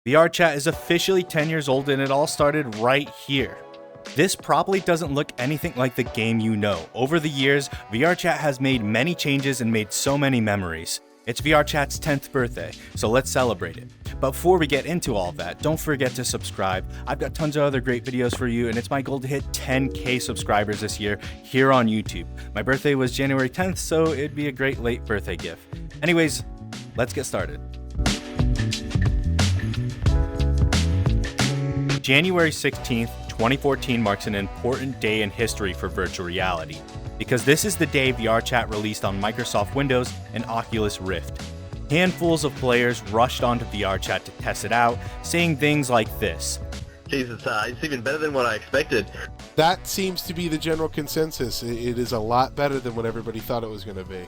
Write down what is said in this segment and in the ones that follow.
VRChat is officially 10 years old and it all started right here. This probably doesn't look anything like the game you know. Over the years, VRChat has made many changes and made so many memories. It's VRChat's 10th birthday, so let's celebrate it. But before we get into all of that, don't forget to subscribe. I've got tons of other great videos for you, and it's my goal to hit 10K subscribers this year here on YouTube. My birthday was January 10th, so it'd be a great late birthday gift. Anyways, let's get started. January 16th, 2014 marks an important day in history for virtual reality, because this is the day VRChat released on Microsoft Windows and Oculus Rift. Handfuls of players rushed onto VRChat to test it out, saying things like this. Jesus, it's even better than what I expected. That seems to be the general consensus. It is a lot better than what everybody thought it was going to be.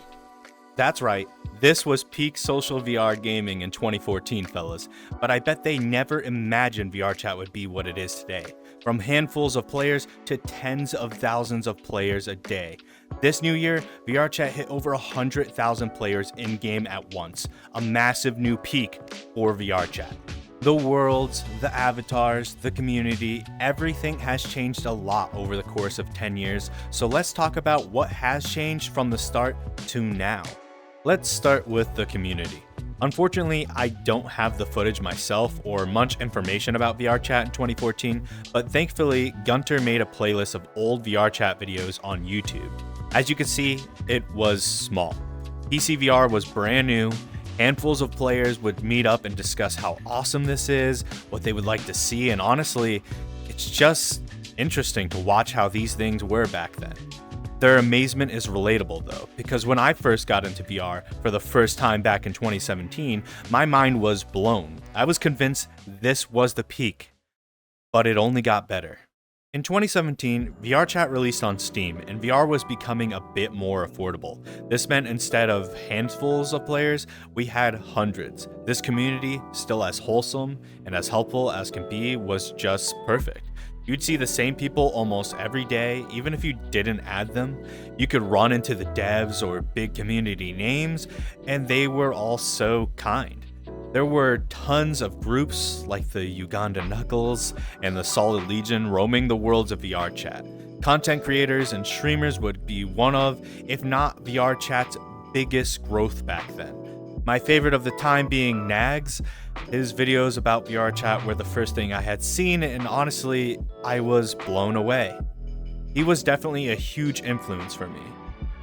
That's right, this was peak social VR gaming in 2014, fellas, but I bet they never imagined VRChat would be what it is today. From handfuls of players to tens of thousands of players a day. This new year, VRChat hit over 100,000 players in-game at once, a massive new peak for VRChat. The worlds, the avatars, the community, everything has changed a lot over the course of 10 years, so let's talk about what has changed from the start to now. Let's start with the community. Unfortunately, I don't have the footage myself or much information about VRChat in 2014, but thankfully, Gunter made a playlist of old VRChat videos on YouTube. As you can see, it was small. PC VR was brand new. Handfuls of players would meet up and discuss how awesome this is, what they would like to see, and honestly, it's just interesting to watch how these things were back then. Their amazement is relatable though, because when I first got into VR for the first time back in 2017, my mind was blown. I was convinced this was the peak, but it only got better. In 2017, VRChat released on Steam, and VR was becoming a bit more affordable. This meant instead of handfuls of players, we had hundreds. This community, still as wholesome and as helpful as can be, was just perfect. You'd see the same people almost every day, even if you didn't add them. You could run into the devs or big community names, and they were all so kind. There were tons of groups like the Uganda Knuckles and the Solid Legion roaming the worlds of VRChat. Content creators and streamers would be one of, if not VRChat's biggest growth back then. My favorite of the time being Nagzz. His videos about VRChat were the first thing I had seen, and honestly, I was blown away. He was definitely a huge influence for me.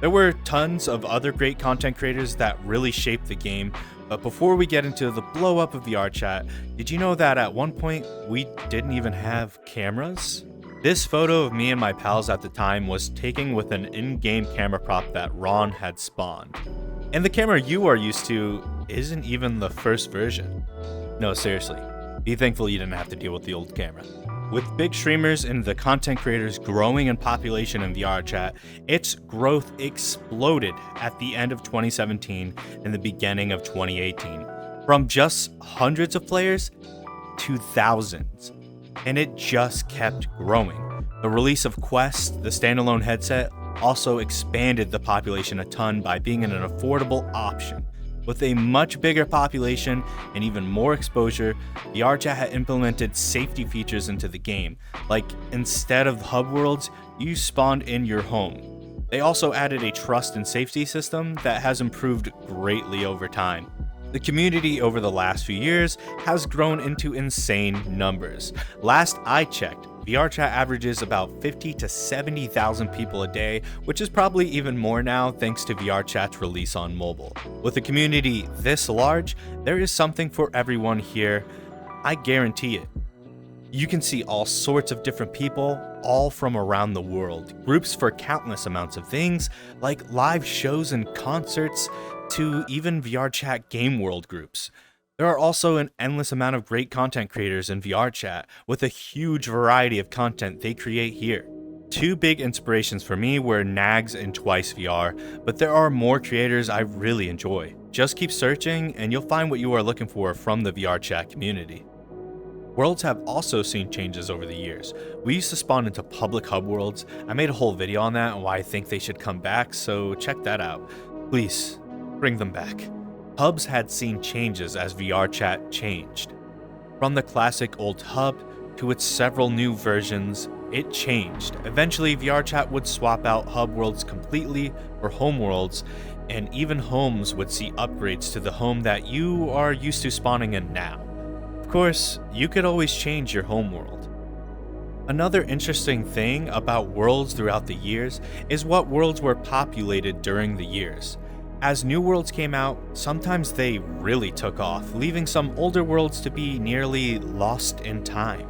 There were tons of other great content creators that really shaped the game, but before we get into the blow up of VRChat, did you know that at one point we didn't even have cameras? This photo of me and my pals at the time was taken with an in-game camera prop that Ron had spawned. And the camera you are used to isn't even the first version. No, seriously, be thankful you didn't have to deal with the old camera. With big streamers and the content creators growing in population in VRChat, its growth exploded at the end of 2017 and the beginning of 2018. From just hundreds of players to thousands. And it just kept growing. The release of Quest, the standalone headset, also expanded the population a ton by being an affordable option. With a much bigger population and even more exposure, VRChat had implemented safety features into the game, like instead of hub worlds, you spawned in your home. They also added a trust and safety system that has improved greatly over time. The community over the last few years has grown into insane numbers. Last I checked, VRChat averages about 50 to 70,000 people a day, which is probably even more now thanks to VRChat's release on mobile. With a community this large, there is something for everyone here. I guarantee it. You can see all sorts of different people, all from around the world. Groups for countless amounts of things, like live shows and concerts, to even VRChat game world groups. There are also an endless amount of great content creators in VRChat with a huge variety of content they create here. Two big inspirations for me were Nagzz and Twice VR, but there are more creators I really enjoy. Just keep searching and you'll find what you are looking for from the VRChat community. Worlds have also seen changes over the years. We used to spawn into public hub worlds. I made a whole video on that and why I think they should come back, so check that out. Please, bring them back. Hubs had seen changes as VRChat changed. From the classic old hub to its several new versions, it changed. Eventually, VRChat would swap out hub worlds completely for home worlds, and even homes would see upgrades to the home that you are used to spawning in now. Of course, you could always change your home world. Another interesting thing about worlds throughout the years is what worlds were populated during the years. As new worlds came out, sometimes they really took off, leaving some older worlds to be nearly lost in time.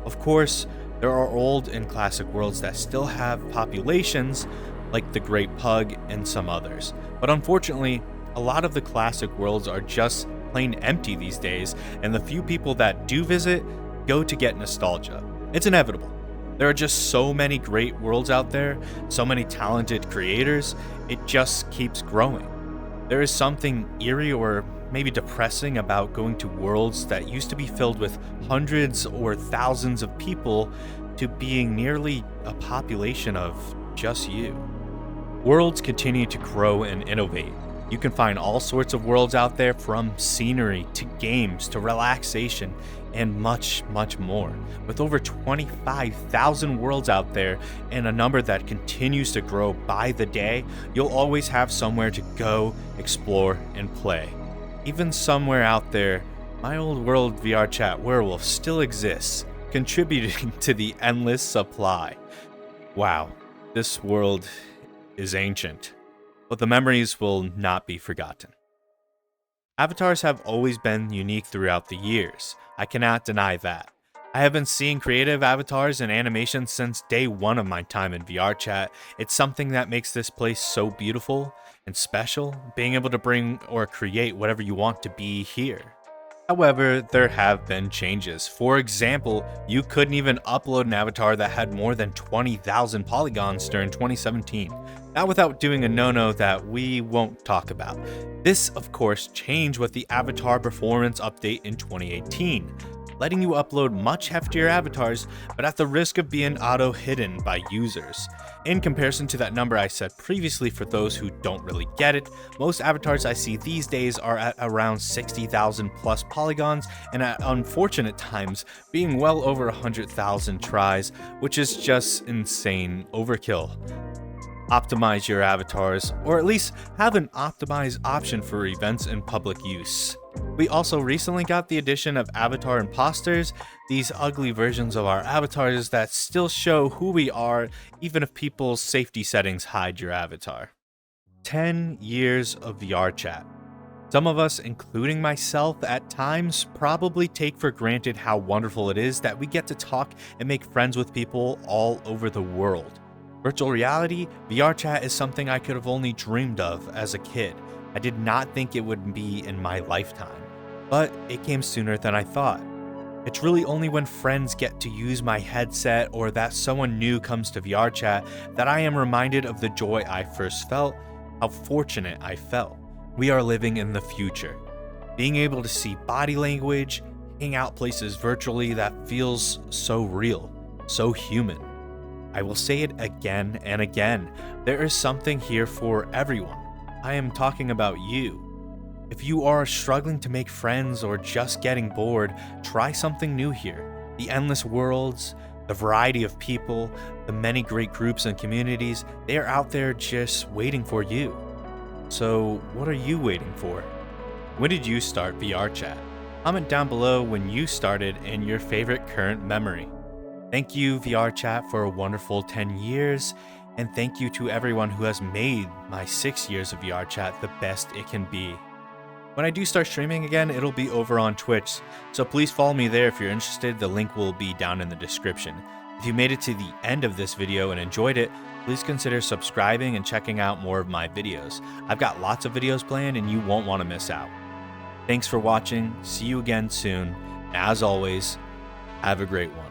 Of course, there are old and classic worlds that still have populations, like the Great Pug and some others. But unfortunately, a lot of the classic worlds are just plain empty these days, and the few people that do visit go to get nostalgia. It's inevitable. There are just so many great worlds out there, so many talented creators, it just keeps growing. There is something eerie or maybe depressing about going to worlds that used to be filled with hundreds or thousands of people to being nearly a population of just you. Worlds continue to grow and innovate. You can find all sorts of worlds out there, from scenery to games to relaxation and much, much more. With over 25,000 worlds out there and a number that continues to grow by the day, you'll always have somewhere to go, explore, and play. Even somewhere out there, my old world VRChat Werewolf still exists, contributing to the endless supply. Wow, this world is ancient, but the memories will not be forgotten. Avatars have always been unique throughout the years. I cannot deny that. I have been seeing creative avatars and animations since day one of my time in VRChat. It's something that makes this place so beautiful and special, being able to bring or create whatever you want to be here. However, there have been changes. For example, you couldn't even upload an avatar that had more than 20,000 polygons during 2017. Not without doing a no-no that we won't talk about. This, of course, changed with the Avatar Performance Update in 2018, letting you upload much heftier avatars, but at the risk of being auto-hidden by users. In comparison to that number I said previously, for those who don't really get it, most avatars I see these days are at around 60,000 plus polygons, and at unfortunate times being well over 100,000 tries, which is just insane overkill. Optimize your avatars, or at least have an optimized option for events in public use. We also recently got the addition of Avatar Imposters, these ugly versions of our avatars that still show who we are even if people's safety settings hide your avatar. 10 years of VRChat. Some of us, including myself at times, probably take for granted how wonderful it is that we get to talk and make friends with people all over the world. Virtual reality, VRChat is something I could have only dreamed of as a kid. I did not think it would be in my lifetime, but it came sooner than I thought. It's really only when friends get to use my headset or that someone new comes to VRChat that I am reminded of the joy I first felt, how fortunate I felt. We are living in the future. Being able to see body language, hang out places virtually that feels so real, so human. I will say it again and again, there is something here for everyone. I am talking about you. If you are struggling to make friends or just getting bored, try something new here. The endless worlds, the variety of people, the many great groups and communities, they are out there just waiting for you. So what are you waiting for? When did you start VRChat? Comment down below when you started and your favorite current memory. Thank you, VRChat, for a wonderful 10 years, and thank you to everyone who has made my 6 years of VRChat the best it can be. When I do start streaming again, it'll be over on Twitch, so please follow me there if you're interested. The link will be down in the description. If you made it to the end of this video and enjoyed it, please consider subscribing and checking out more of my videos. I've got lots of videos planned and you won't want to miss out. Thanks for watching, see you again soon, and as always, have a great one.